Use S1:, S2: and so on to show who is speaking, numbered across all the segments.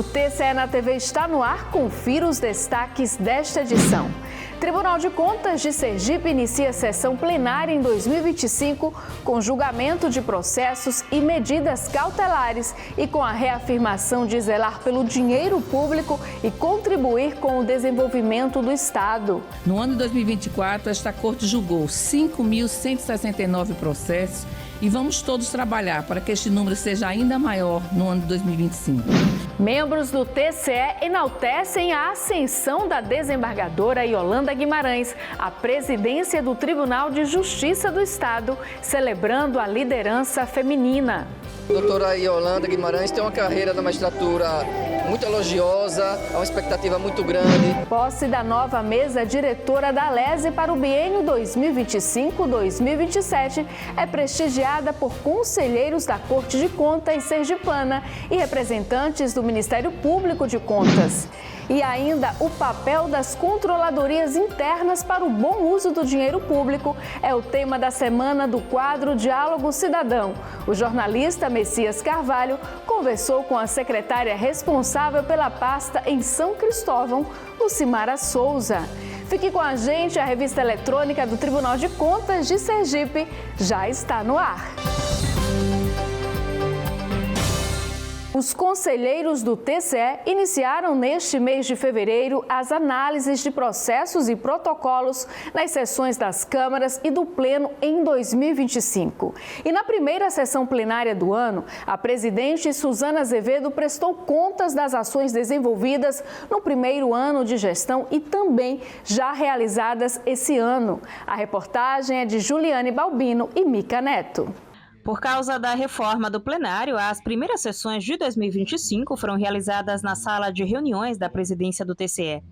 S1: O TCE na TV está no ar. Confira os destaques desta edição. Tribunal de Contas de Sergipe inicia sessão plenária em 2025 com julgamento de processos e medidas cautelares e com a reafirmação de zelar pelo dinheiro público e contribuir com o desenvolvimento do Estado.
S2: No ano de 2024, esta Corte julgou 5.169 processos e vamos todos trabalhar para que este número seja ainda maior no ano de 2025.
S1: Membros do TCE enaltecem a ascensão da desembargadora Yolanda Guimarães à presidência do Tribunal de Justiça do Estado, celebrando a liderança feminina.
S3: A doutora Yolanda Guimarães tem uma carreira na magistratura muito elogiosa, há uma expectativa muito grande.
S1: Posse da nova mesa diretora da Alese para o biênio 2025-2027 é prestigiada por conselheiros da Corte de Contas sergipana e representantes do Ministério Público de Contas. E ainda o papel das controladorias internas para o bom uso do dinheiro público é o tema da semana do quadro Diálogo Cidadão. O jornalista Messias Carvalho conversou com a secretária responsável pela pasta em São Cristóvão, Lucimara Souza. Fique com a gente, a revista eletrônica do Tribunal de Contas de Sergipe já está no ar. Os conselheiros do TCE iniciaram neste mês de fevereiro as análises de processos e protocolos nas sessões das câmaras e do Pleno em 2025. E na primeira sessão plenária do ano, a presidente Suzana Azevedo prestou contas das ações desenvolvidas no primeiro ano de gestão e também já realizadas esse ano. A reportagem é de Juliane Balbino e Mica Neto.
S4: Por causa da reforma do plenário, as primeiras sessões de 2025 foram realizadas na sala de reuniões da presidência do TCE.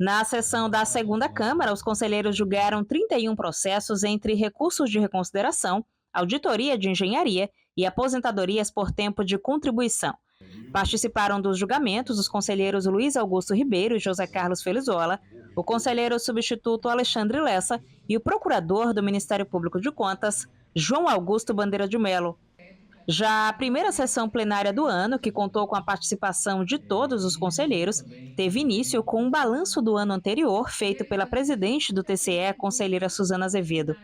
S4: Na sessão da segunda Câmara, os conselheiros julgaram 31 processos entre recursos de reconsideração, auditoria de engenharia e aposentadorias por tempo de contribuição. Participaram dos julgamentos os conselheiros Luiz Augusto Ribeiro e José Carlos Felizola, o conselheiro substituto Alexandre Lessa e o procurador do Ministério Público de Contas, João Augusto Bandeira de Melo. Já a primeira sessão plenária do ano, que contou com a participação de todos os conselheiros, teve início com um balanço do ano anterior feito pela presidente do TCE, conselheira Suzana Azevedo.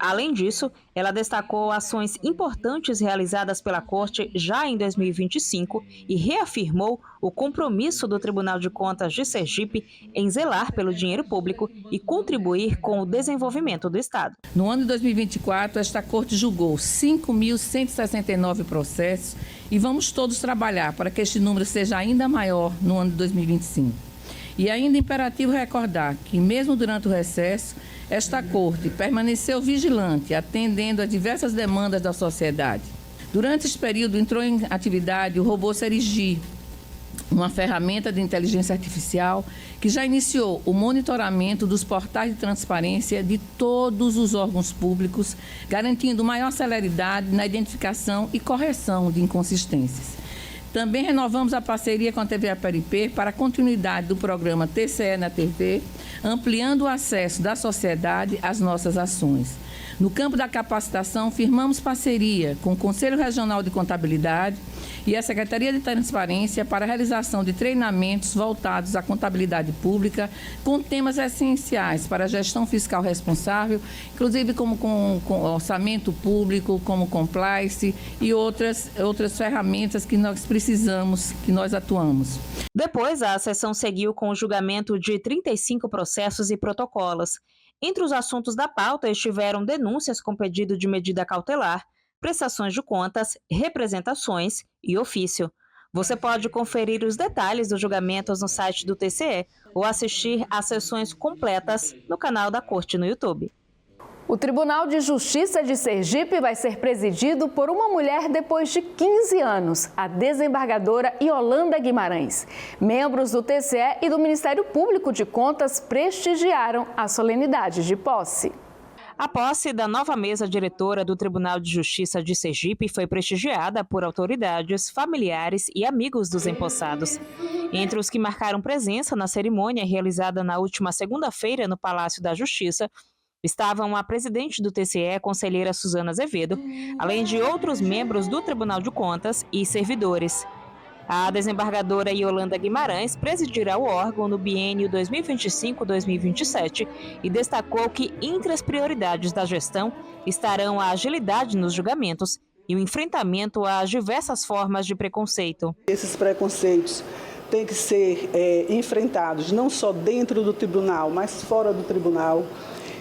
S4: Além disso, ela destacou ações importantes realizadas pela Corte já em 2025 e reafirmou o compromisso do Tribunal de Contas de Sergipe em zelar pelo dinheiro público e contribuir com o desenvolvimento do Estado.
S2: No ano de 2024, esta Corte julgou 5.169 processos e vamos todos trabalhar para que este número seja ainda maior no ano de 2025. E ainda é imperativo recordar que, mesmo durante o recesso, esta Corte permaneceu vigilante, atendendo a diversas demandas da sociedade. Durante esse período, entrou em atividade o robô Serigi, uma ferramenta de inteligência artificial que já iniciou o monitoramento dos portais de transparência de todos os órgãos públicos, garantindo maior celeridade na identificação e correção de inconsistências. Também renovamos a parceria com a TV Aperipê para a continuidade do programa TCE na TV, ampliando o acesso da sociedade às nossas ações. No campo da capacitação, firmamos parceria com o Conselho Regional de Contabilidade e a Secretaria de Transparência para a realização de treinamentos voltados à contabilidade pública com temas essenciais para a gestão fiscal responsável, inclusive como com orçamento público, como compliance e outras ferramentas que nós precisamos, que nós atuamos.
S4: Depois, a sessão seguiu com o julgamento de 35 processos e protocolos. Entre os assuntos da pauta estiveram denúncias com pedido de medida cautelar, prestações de contas, representações e ofício. Você pode conferir os detalhes dos julgamentos no site do TCE ou assistir às sessões completas no canal da Corte no YouTube.
S1: O Tribunal de Justiça de Sergipe vai ser presidido por uma mulher depois de 15 anos, a desembargadora Yolanda Guimarães. Membros do TCE e do Ministério Público de Contas prestigiaram a solenidade de posse.
S4: A posse da nova mesa diretora do Tribunal de Justiça de Sergipe foi prestigiada por autoridades, familiares e amigos dos empossados. Entre os que marcaram presença na cerimônia realizada na última segunda-feira no Palácio da Justiça, estavam a presidente do TCE, conselheira Suzana Azevedo, além de outros membros do Tribunal de Contas e servidores. A desembargadora Yolanda Guimarães presidirá o órgão no biênio 2025-2027 e destacou que entre as prioridades da gestão estarão a agilidade nos julgamentos e o enfrentamento às diversas formas de preconceito.
S5: Esses preconceitos têm que ser enfrentados não só dentro do tribunal, mas fora do tribunal.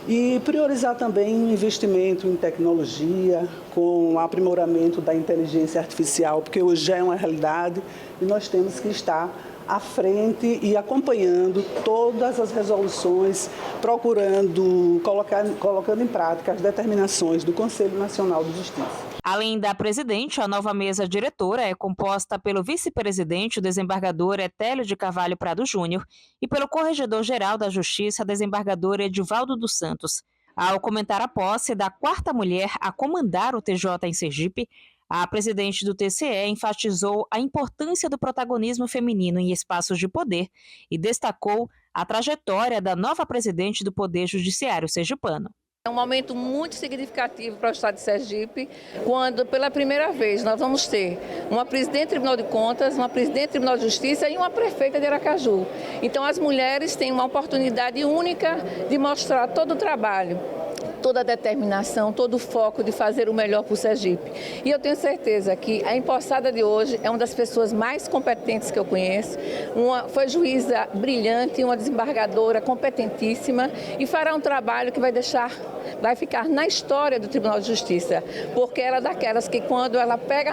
S5: E priorizar também o investimento em tecnologia, com o aprimoramento da inteligência artificial, porque hoje já é uma realidade e nós temos que estar à frente e acompanhando todas as resoluções, colocando em prática as determinações do Conselho Nacional de Justiça.
S4: Além da presidente, a nova mesa diretora é composta pelo vice-presidente, o desembargador Etélio de Carvalho Prado Júnior, e pelo corregedor-geral da Justiça, desembargador Edivaldo dos Santos. Ao comentar a posse da quarta mulher a comandar o TJ em Sergipe, a presidente do TCE enfatizou a importância do protagonismo feminino em espaços de poder e destacou a trajetória da nova presidente do Poder Judiciário sergipano.
S2: É um momento muito significativo para o Estado de Sergipe, quando pela primeira vez nós vamos ter uma presidente do Tribunal de Contas, uma presidente do Tribunal de Justiça e uma prefeita de Aracaju. Então as mulheres têm uma oportunidade única de mostrar todo o trabalho, toda a determinação, todo o foco de fazer o melhor para o Sergipe. E eu tenho certeza que a empossada de hoje é uma das pessoas mais competentes que eu conheço. Foi juíza brilhante, uma desembargadora competentíssima e fará um trabalho que vai ficar na história do Tribunal de Justiça, porque ela é daquelas que quando ela pega,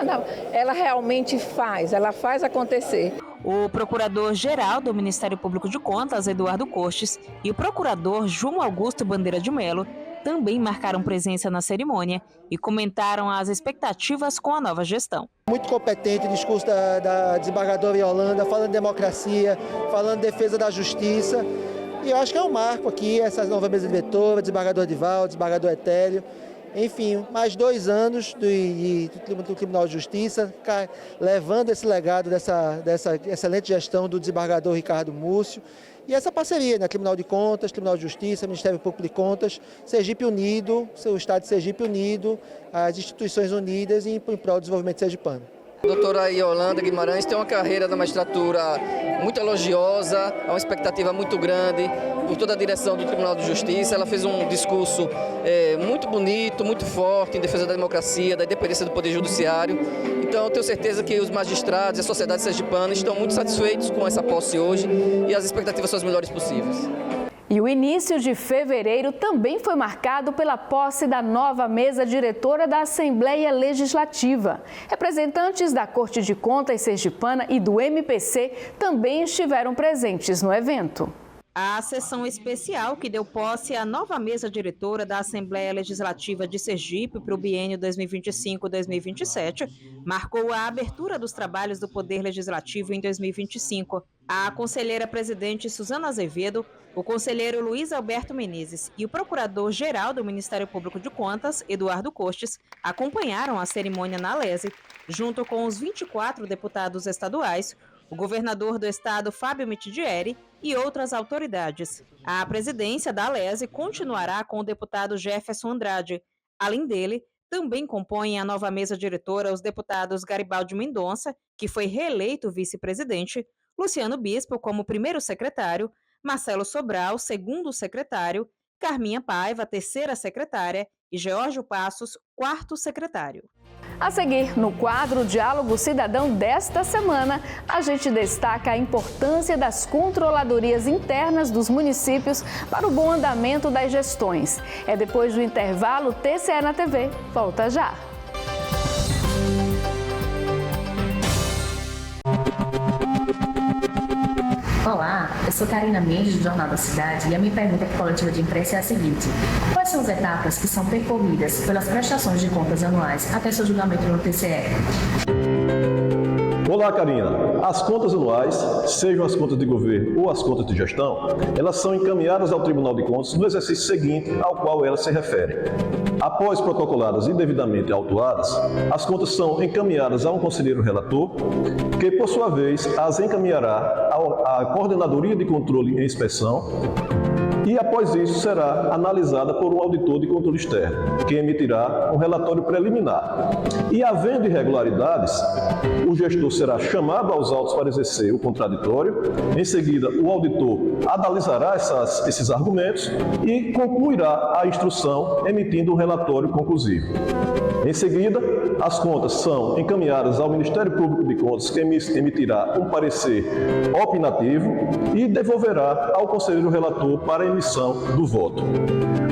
S2: ela realmente faz, ela faz acontecer.
S4: O procurador-geral do Ministério Público de Contas, Eduardo Cortes, e o procurador João Augusto Bandeira de Melo também marcaram presença na cerimônia e comentaram as expectativas com a nova gestão.
S6: Muito competente o discurso da desembargadora Yolanda, falando de democracia, falando de defesa da justiça. E eu acho que é um marco aqui, essa nova mesa diretora, desembargador Edivaldo, desembargador Etélio. Enfim, mais 2 anos do Tribunal de Justiça, levando esse legado dessa excelente gestão do desembargador Ricardo Múcio. E essa parceria, né? Tribunal de Contas, Tribunal de Justiça, Ministério Público de Contas, Sergipe unido, o Estado de Sergipe unido, as instituições unidas em prol do desenvolvimento sergipano.
S3: A doutora Yolanda Guimarães tem uma carreira da magistratura muito elogiosa, é uma expectativa muito grande por toda a direção do Tribunal de Justiça. Ela fez um discurso muito bonito, muito forte em defesa da democracia, da independência do Poder Judiciário. Então eu tenho certeza que os magistrados e a sociedade sergipana estão muito satisfeitos com essa posse hoje e as expectativas são as melhores possíveis.
S1: E o início de fevereiro também foi marcado pela posse da nova mesa diretora da Assembleia Legislativa. Representantes da Corte de Contas sergipana e do MPC também estiveram presentes no evento.
S4: A sessão especial que deu posse à nova mesa diretora da Assembleia Legislativa de Sergipe para o biênio 2025-2027 marcou a abertura dos trabalhos do Poder Legislativo em 2025. A conselheira-presidente Suzana Azevedo, o conselheiro Luiz Alberto Menezes e o procurador-geral do Ministério Público de Contas, Eduardo Cortes, acompanharam a cerimônia na Alese, junto com os 24 deputados estaduais, o governador do estado, Fábio Mitidieri, e outras autoridades. A presidência da Alese continuará com o deputado Jefferson Andrade. Além dele, também compõem a nova mesa diretora os deputados Garibaldi Mendonça, que foi reeleito vice-presidente, Luciano Bispo como primeiro secretário, Marcelo Sobral, segundo secretário, Carminha Paiva, terceira secretária, e Geórgio Passos, quarto secretário.
S1: A seguir, no quadro Diálogo Cidadão desta semana, a gente destaca a importância das controladorias internas dos municípios para o bom andamento das gestões. É depois do intervalo TCE na TV. Volta já!
S7: Olá, eu sou Karina Mendes, do Jornal da Cidade, e a minha pergunta para a coletiva de imprensa é a seguinte: quais são as etapas que são percorridas pelas prestações de contas anuais até seu julgamento no TCE?
S8: Olá, Karina. As contas anuais, sejam as contas de governo ou as contas de gestão, elas são encaminhadas ao Tribunal de Contas no exercício seguinte ao qual elas se referem. Após protocoladas e devidamente autuadas, as contas são encaminhadas a um conselheiro relator, que, por sua vez, as encaminhará à Coordenadoria de Controle e Inspeção e após isso será analisada por um auditor de controle externo, que emitirá um relatório preliminar. E havendo irregularidades, o gestor será chamado aos autos para exercer o contraditório. Em seguida, o auditor analisará esses argumentos e concluirá a instrução, emitindo um relatório conclusivo. Em seguida, as contas são encaminhadas ao Ministério Público de Contas, que emitirá um parecer opinativo e devolverá ao conselheiro relator para a emissão do voto.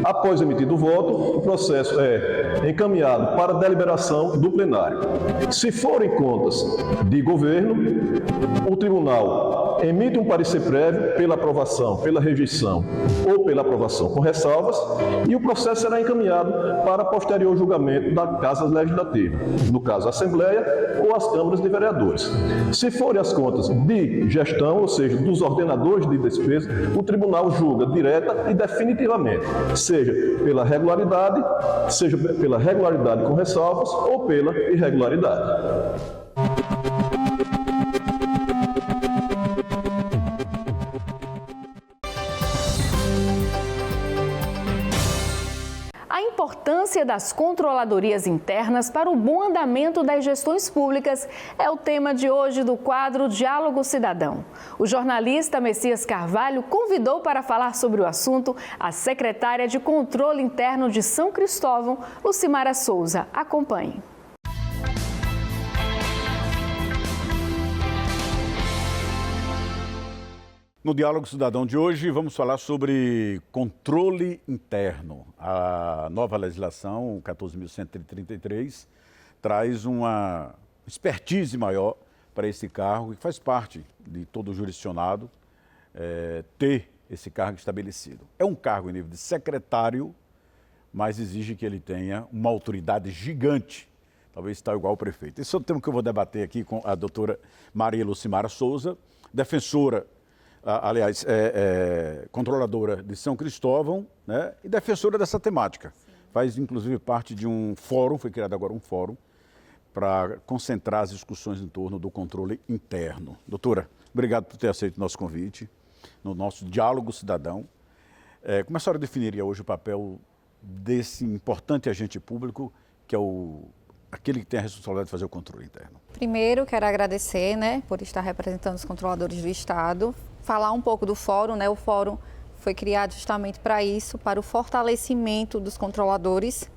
S8: Após emitido o voto, o processo é encaminhado para a deliberação do plenário. Se forem contas de governo, o tribunal emite um parecer prévio pela aprovação, pela rejeição ou pela aprovação com ressalvas, e o processo será encaminhado para posterior julgamento da Casa Legislativa, no caso a Assembleia ou as câmaras de vereadores. Se forem as contas de gestão, ou seja, dos ordenadores de despesa, o tribunal julga direta e definitivamente, seja pela regularidade com ressalvas ou pela irregularidade.
S1: A importância das controladorias internas para o bom andamento das gestões públicas é o tema de hoje do quadro Diálogo Cidadão. O jornalista Messias Carvalho convidou para falar sobre o assunto a secretária de Controle Interno de São Cristóvão, Lucimara Souza. Acompanhe.
S9: No Diálogo Cidadão de hoje, vamos falar sobre controle interno. A nova legislação, 14.133, traz uma expertise maior para esse cargo, que faz parte de todo jurisdicionado ter esse cargo estabelecido. É um cargo em nível de secretário, mas exige que ele tenha uma autoridade gigante, talvez tal igual ao prefeito. Esse é o tema que eu vou debater aqui com a doutora Maria Lucimara Souza, defensora, controladora de São Cristóvão, né, e defensora dessa temática. Sim. Faz, inclusive, parte de um fórum, foi criado agora um fórum, para concentrar as discussões em torno do controle interno. Doutora, obrigado por ter aceito o nosso convite, no nosso Diálogo Cidadão. Como a senhora definiria hoje o papel desse importante agente público, que é aquele que tem a responsabilidade de fazer o controle interno?
S10: Primeiro, quero agradecer, por estar representando os controladores do Estado. Falar um pouco do fórum, O fórum foi criado justamente para isso, para o fortalecimento dos controladores,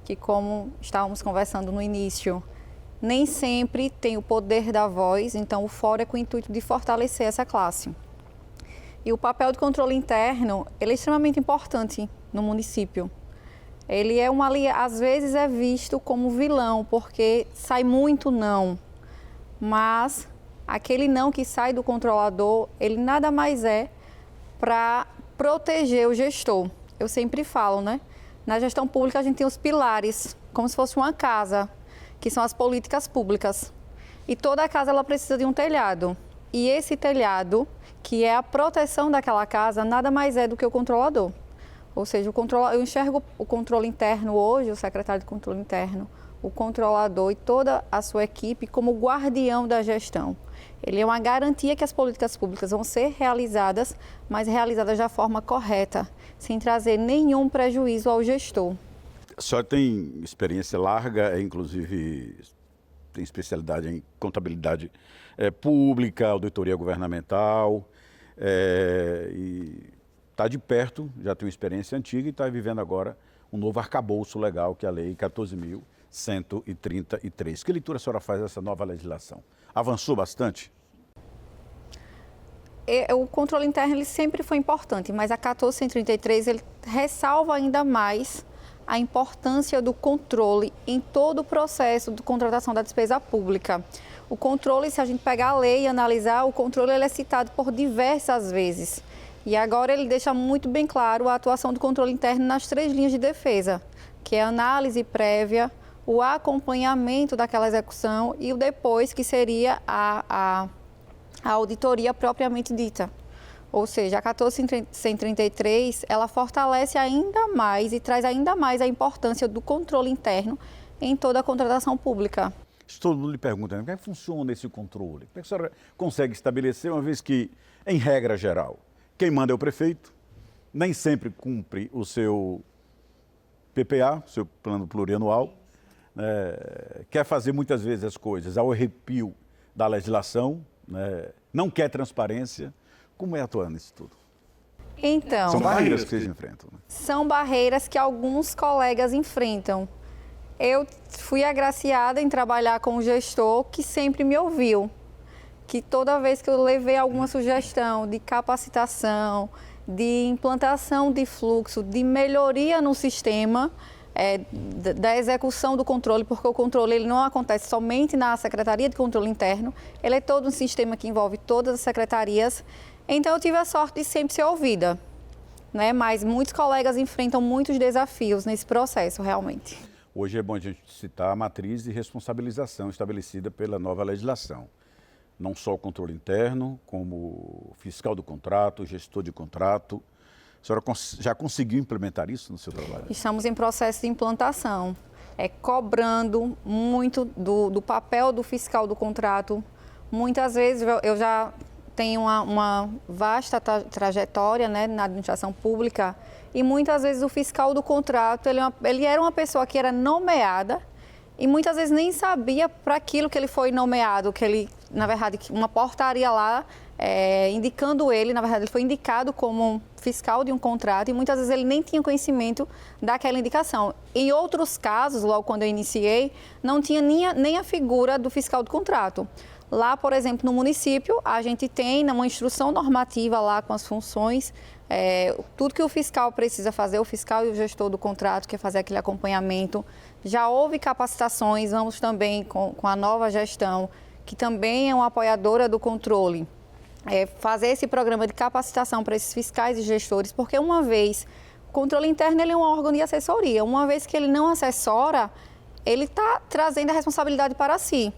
S10: que, como estávamos conversando no início, nem sempre tem o poder da voz, então o fórum é com o intuito de fortalecer essa classe. E o papel do controle interno, ele é extremamente importante no município. Ele às vezes é visto como vilão, porque sai muito não, mas aquele não que sai do controlador, ele nada mais é para proteger o gestor. Eu sempre falo, Na gestão pública a gente tem os pilares, como se fosse uma casa, que são as políticas públicas. E toda casa ela precisa de um telhado. E esse telhado, que é a proteção daquela casa, nada mais é do que o controlador. Ou seja, eu enxergo o controle interno hoje, o secretário de controle interno, o controlador e toda a sua equipe como guardião da gestão. Ele é uma garantia que as políticas públicas vão ser realizadas, mas realizadas da forma correta, sem trazer nenhum prejuízo ao gestor.
S9: A senhora tem experiência larga, inclusive tem especialidade em contabilidade pública, auditoria governamental, e está de perto, já tem uma experiência antiga e está vivendo agora um novo arcabouço legal, que é a Lei 14.133. Que leitura a senhora faz dessa nova legislação? Avançou bastante?
S10: O controle interno ele sempre foi importante, mas a 14.133 ele ressalva ainda mais a importância do controle em todo o processo de contratação da despesa pública. O controle, se a gente pegar a lei e analisar, o controle ele é citado por diversas vezes. E agora ele deixa muito bem claro a atuação do controle interno nas 3 linhas de defesa, que é a análise prévia, o acompanhamento daquela execução e o depois, que seria a auditoria propriamente dita. Ou seja, a 14.133, ela fortalece ainda mais e traz ainda mais a importância do controle interno em toda a contratação pública.
S9: Todo mundo lhe pergunta, como é que funciona esse controle? Como é que a senhora consegue estabelecer, uma vez que, em regra geral, quem manda é o prefeito, nem sempre cumpre o seu PPA, seu plano plurianual, quer fazer muitas vezes as coisas ao arrepio da legislação, não quer transparência. Como é atuar nisso tudo?
S10: Então,
S9: São barreiras que vocês enfrentam. Né?
S10: São barreiras que alguns colegas enfrentam. Eu fui agraciada em trabalhar com um gestor que sempre me ouviu, que toda vez que eu levei alguma sugestão de capacitação, de implantação de fluxo, de melhoria no sistema, da execução do controle, porque o controle ele não acontece somente na Secretaria de Controle Interno, ele é todo um sistema que envolve todas as secretarias. Então, eu tive a sorte de sempre ser ouvida, né? Mas muitos colegas enfrentam muitos desafios nesse processo, realmente.
S9: Hoje é bom a gente citar a matriz de responsabilização estabelecida pela nova legislação. Não só o controle interno, como o fiscal do contrato, o gestor de contrato. A senhora já conseguiu implementar isso no seu trabalho?
S10: Estamos em processo de implantação, cobrando muito do papel do fiscal do contrato. Muitas vezes eu já tenho uma vasta trajetória, né, na administração pública, e muitas vezes o fiscal do contrato, ele era uma pessoa que era nomeada e muitas vezes nem sabia para aquilo que ele foi nomeado, que ele, na verdade, uma portaria lá indicando ele, na verdade, ele foi indicado como fiscal de um contrato e muitas vezes ele nem tinha conhecimento daquela indicação. Em outros casos, logo quando eu iniciei, não tinha nem a figura do fiscal do contrato. Lá, por exemplo, no município, a gente tem uma instrução normativa lá com as funções, tudo que o fiscal precisa fazer, o fiscal e o gestor do contrato, que é fazer aquele acompanhamento. Já houve capacitações, vamos também com a nova gestão, que também é uma apoiadora do controle, fazer esse programa de capacitação para esses fiscais e gestores, porque uma vez, o controle interno ele é um órgão de assessoria, uma vez que ele não assessora, ele está trazendo a responsabilidade para si.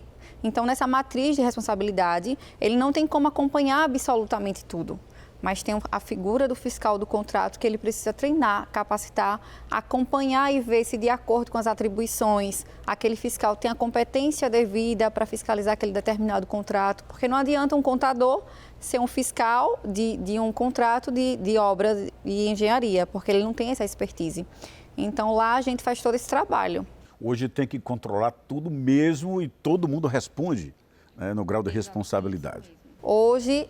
S10: Então, nessa matriz de responsabilidade, ele não tem como acompanhar absolutamente tudo, mas tem a figura do fiscal do contrato que ele precisa treinar, capacitar, acompanhar e ver se, de acordo com as atribuições, aquele fiscal tem a competência devida para fiscalizar aquele determinado contrato, porque não adianta um contador ser um fiscal de um contrato de obra e engenharia, porque ele não tem essa expertise. Então, lá a gente faz todo esse trabalho.
S9: Hoje tem que controlar tudo mesmo e todo mundo responde, né, no grau de responsabilidade.
S10: Hoje,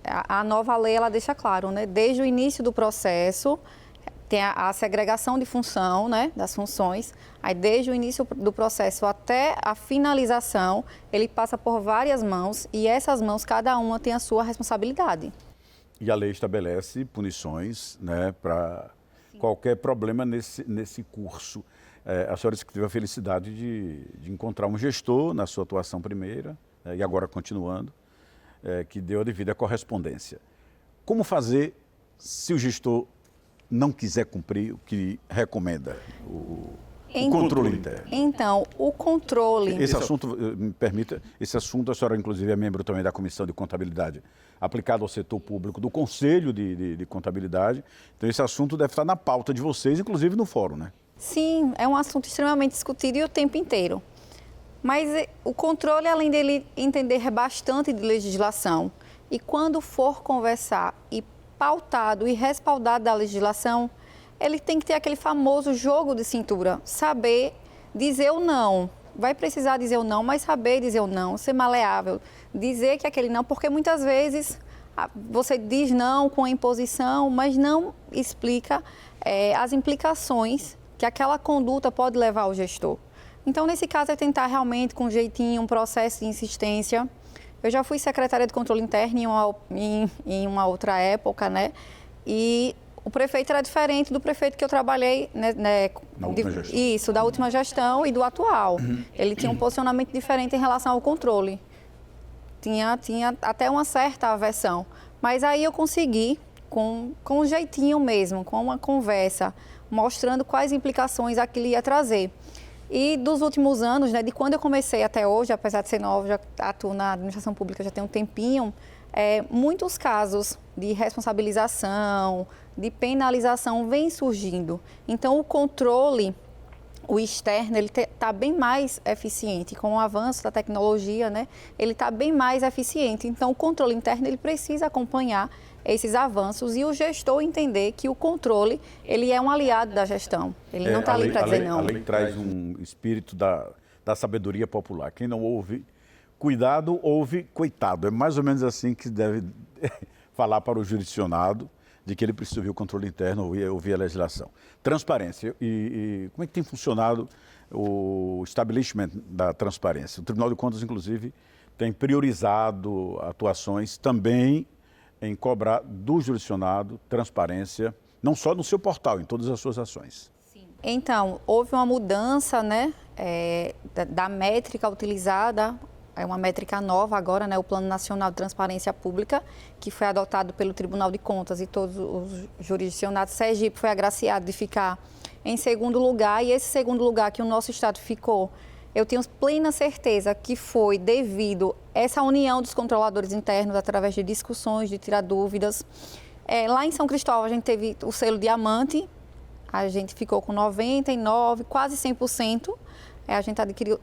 S10: a nova lei ela deixa claro, né, desde o início do processo, tem a segregação de função, né, das funções, aí desde o início do processo até a finalização, ele passa por várias mãos e essas mãos, cada uma tem a sua responsabilidade.
S9: E a lei estabelece punições, né, para qualquer problema nesse curso. A senhora disse que teve a felicidade de encontrar um gestor na sua atuação primeira, e agora continuando, que deu a devida correspondência. Como fazer se o gestor não quiser cumprir o que recomenda o controle interno?
S10: Então, o controle...
S9: Esse assunto, me permita, esse assunto, a senhora inclusive é membro também da Comissão de Contabilidade, aplicado ao setor público, do Conselho de Contabilidade. Então, esse assunto deve estar na pauta de vocês, inclusive no fórum, né?
S10: Sim, é um assunto extremamente discutido e o tempo inteiro. Mas o controle, além dele entender bastante de legislação, e quando for conversar e pautado e respaldado da legislação, ele tem que ter aquele famoso jogo de cintura, saber dizer o não. Vai precisar dizer o não, mas saber dizer o não, ser maleável, dizer que aquele não, porque muitas vezes você diz não com a imposição, mas não explica as implicações que aquela conduta pode levar ao gestor. Então, nesse caso, é tentar realmente, com jeitinho, um processo de insistência. Eu já fui secretária de controle interno em uma outra época, né? E o prefeito era diferente do prefeito que eu trabalhei, né,
S9: na última gestão.
S10: Isso, da última gestão e do atual. Ele tinha um posicionamento diferente em relação ao controle. Tinha até uma certa aversão. Mas aí eu consegui, com um jeitinho mesmo, com uma conversa, mostrando quais implicações aquilo ia trazer. E dos últimos anos, né, de quando eu comecei até hoje, apesar de ser nova, já atuo na administração pública já tem um tempinho, muitos casos de responsabilização, de penalização vêm surgindo. Então, o controle, o externo, ele está bem mais eficiente. Com o avanço da tecnologia, né, ele está bem mais eficiente. Então, o controle interno, ele precisa acompanhar esses avanços e o gestor entender que o controle, ele é um aliado da gestão. Ele não está ali para dizer não.
S9: A lei traz um espírito da sabedoria popular. Quem não ouve cuidado, ouve coitado. É mais ou menos assim que deve falar para o jurisdicionado de que ele precisa ouvir o controle interno, ouvir a legislação. Transparência. E como é que tem funcionado o establishment da transparência? O Tribunal de Contas, inclusive, tem priorizado atuações também em cobrar do jurisdicionado transparência, não só no seu portal, em todas as suas ações.
S10: Então, houve uma mudança, né, da métrica utilizada, é uma métrica nova agora, né, o Plano Nacional de Transparência Pública, que foi adotado pelo Tribunal de Contas e todos os jurisdicionados. Sergipe foi agraciado de ficar em segundo lugar, e esse segundo lugar que o nosso estado ficou, eu tenho plena certeza que foi devido a essa união dos controladores internos através de discussões, de tirar dúvidas. Lá em São Cristóvão a gente teve o selo diamante, a gente ficou com 99%, quase 100%. A gente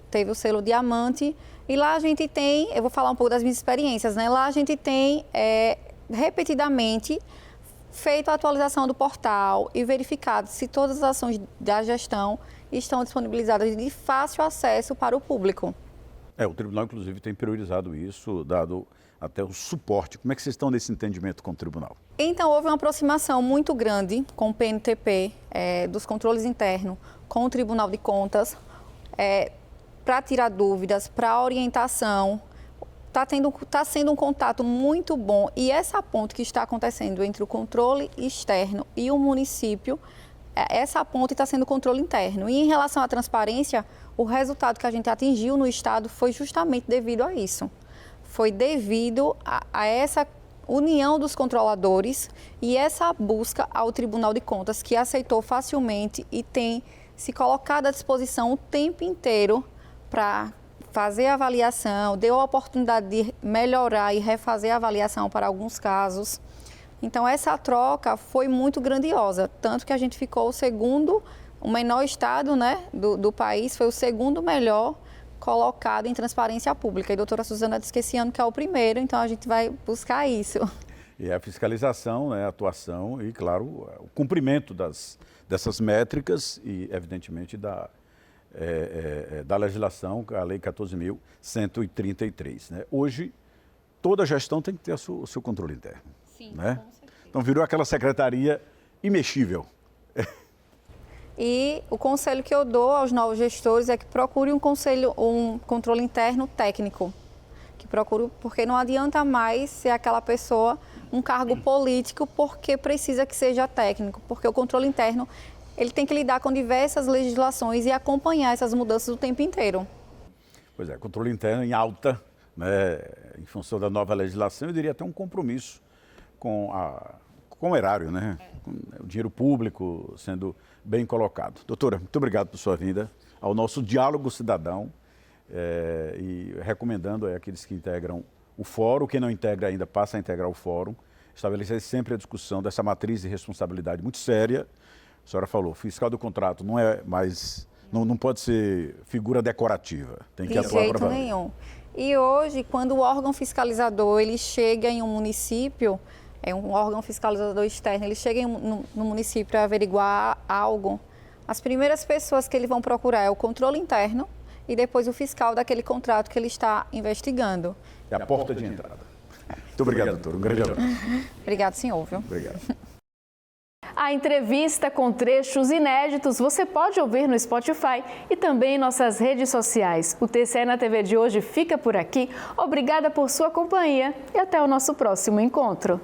S10: teve o selo diamante e lá a gente tem, eu vou falar um pouco das minhas experiências, né? Lá a gente tem repetidamente feito a atualização do portal e verificado se todas as ações da gestão estão disponibilizadas de fácil acesso para o público.
S9: O tribunal, inclusive, tem priorizado isso, dado até o suporte. Como é que vocês estão nesse entendimento com o tribunal?
S10: Então, houve uma aproximação muito grande com o PNTP, dos controles internos, com o Tribunal de Contas, para tirar dúvidas, para orientação. Está sendo um contato muito bom e essa ponte que está acontecendo entre o controle externo e o município, essa ponte está sendo o controle interno. E em relação à transparência, o resultado que a gente atingiu no estado foi justamente devido a isso. Foi devido a essa união dos controladores e essa busca ao Tribunal de Contas, que aceitou facilmente e tem se colocado à disposição o tempo inteiro para fazer a avaliação, deu a oportunidade de melhorar e refazer a avaliação para alguns casos. Então, essa troca foi muito grandiosa, tanto que a gente ficou o menor estado, né, do país, foi o segundo melhor colocado em transparência pública. E a doutora Suzana disse que esse ano que é o primeiro, então a gente vai buscar isso.
S9: E a fiscalização, né, a atuação e, claro, o cumprimento dessas métricas e, evidentemente, da legislação, a Lei 14.133. Né? Hoje, toda gestão tem que ter o seu controle interno. Sim, né? Com certeza. Então, virou aquela secretaria imexível.
S10: E o conselho que eu dou aos novos gestores é que procure um controle interno técnico. Que procure, porque não adianta mais ser aquela pessoa, um cargo político, porque precisa que seja técnico. Porque o controle interno, ele tem que lidar com diversas legislações e acompanhar essas mudanças o tempo inteiro.
S9: Pois é, controle interno em alta, né, em função da nova legislação, eu diria até um compromisso com o erário, né? Com o dinheiro público sendo bem colocado. Doutora, muito obrigado por sua vinda ao nosso Diálogo Cidadão e recomendando àqueles que integram o fórum, quem não integra ainda passa a integrar o fórum, estabelecer sempre a discussão dessa matriz de responsabilidade muito séria. A senhora falou, fiscal do contrato não é mais, não pode ser figura decorativa, tem que atuar para valer. De jeito nenhum.
S10: E hoje, quando o órgão fiscalizador ele chega em um município, um órgão fiscalizador externo, ele chega no município para averiguar algo, as primeiras pessoas que eles vão procurar é o controle interno e depois o fiscal daquele contrato que ele está investigando.
S9: É a porta de entrada. Muito obrigado, doutor. Um grande abraço.
S10: Obrigado, senhor.
S9: Obrigado.
S1: A entrevista com trechos inéditos você pode ouvir no Spotify e também em nossas redes sociais. O TCE na TV de hoje fica por aqui. Obrigada por sua companhia e até o nosso próximo encontro.